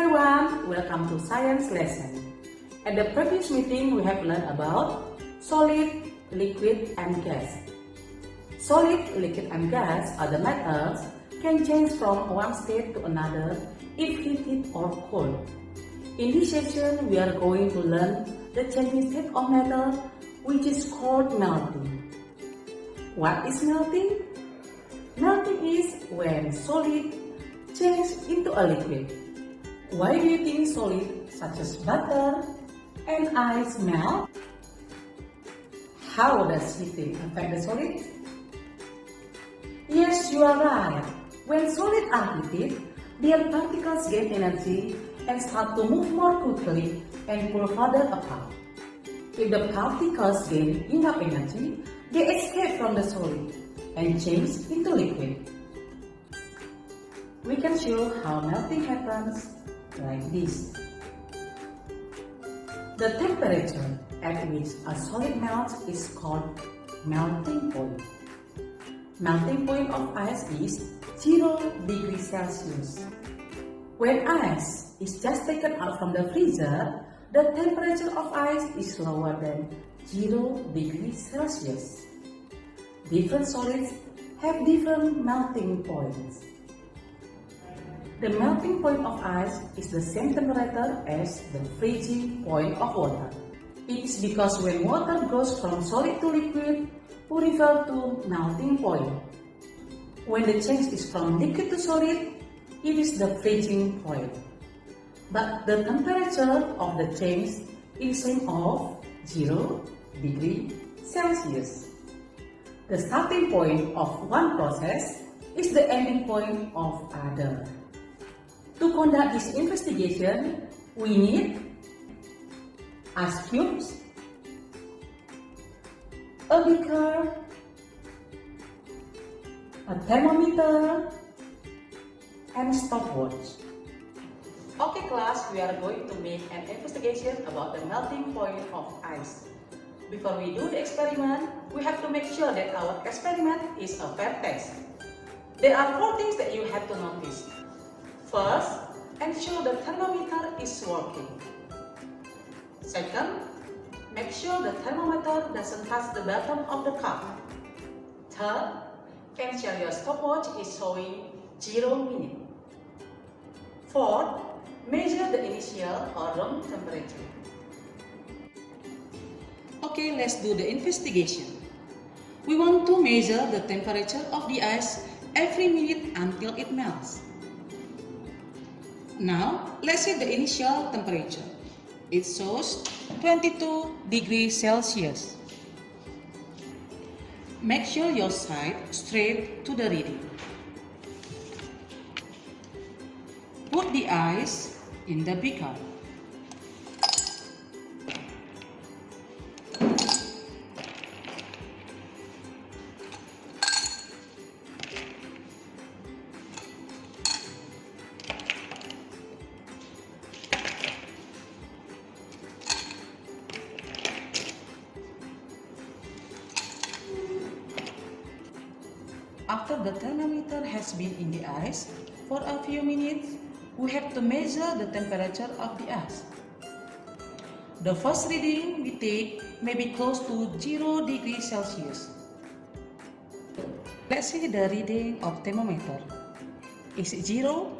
everyone, welcome to science lesson. At the previous meeting, we have learned about solid, liquid and gas. Solid, liquid and gas are the metals can change from one state to another if heated or cold. In this session, we are going to learn the changing state of metal, which is called melting. What is melting? Melting is when solid changes into a liquid. Why do you think solid such as butter and ice melt? How does heating affect the solid? Yes, you are right. When solids are heated, their particles gain energy and start to move more quickly and pull further apart. If the particles gain enough energy, they escape from the solid and change into liquid. We can show how melting happens like this. The temperature at which a solid melts is called melting point. Melting point of ice is 0 degrees Celsius. When ice is just taken out from the freezer, the temperature of ice is lower than 0 degrees Celsius. Different solids have different melting points. The melting point of ice is the same temperature as the freezing point of water. It is because when water goes from solid to liquid, we refer to melting point. When the change is from liquid to solid, it is the freezing point. But the temperature of the change is same of 0 degree Celsius. The starting point of one process is the ending point of other. To conduct this investigation, we need ice cubes, a beaker, a thermometer, and a stopwatch. Okay class, we are going to make an investigation about the melting point of ice. Before we do the experiment, we have to make sure that our experiment is a fair test. There are 4 things that you have to notice. First, ensure the thermometer is working. Second, make sure the thermometer doesn't touch the bottom of the cup. Third, ensure your stopwatch is showing 0 minutes. Fourth, measure the initial or room temperature. Okay, let's do the investigation. We want to measure the temperature of the ice every minute until it melts. Now, let's set the initial temperature. It shows 22 degrees Celsius. Make sure your side straight to the reading. Put the ice in the beaker. After the thermometer has been in the ice for a few minutes, we have to measure the temperature of the ice. The first reading we take may be close to 0 degrees Celsius. Let's see the reading of thermometer. Is it 0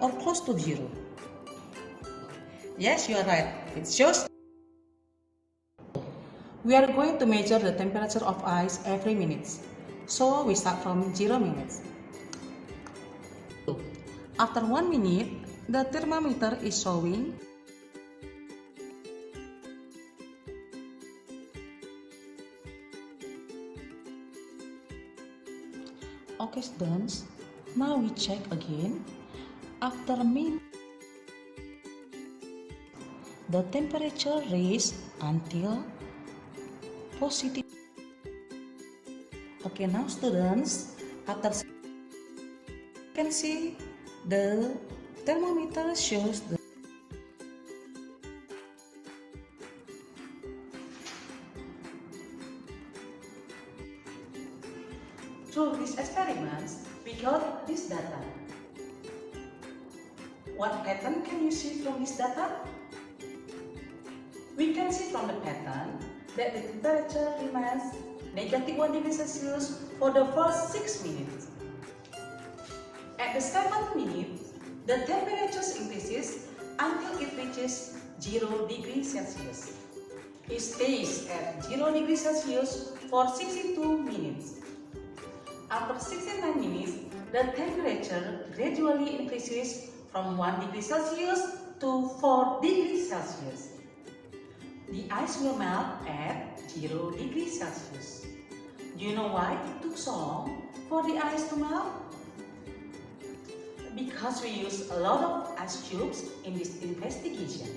or close to 0? Yes, you are right. It shows. We are going to measure the temperature of ice every minute. So we start from 0 minutes. After 1 minute, the thermometer is showing okay, students. Now we check again. After a minute, the temperature raised until positive. Okay, now students, after you can see the thermometer shows the through these experiments we got this data. what pattern can you see from this data? We can see from the pattern that the temperature remains -1 degree Celsius for the first 6 minutes. At the 7th minute, the temperature increases until it reaches 0 degrees Celsius. It stays at 0 degrees Celsius for 62 minutes. After 69 minutes, the temperature gradually increases from 1 degree Celsius to 4 degrees Celsius. The ice will melt at 0 degrees Celsius. Do you know why it took so long for the ice to melt? Because we use a lot of ice cubes in this investigation.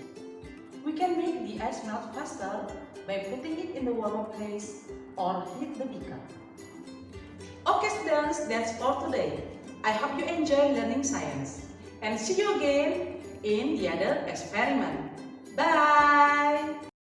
We can make the ice melt faster by putting it in the warmer place or heat the beaker. Okay students, that's for today. I hope you enjoy learning science and see you again in the other experiment. Bye!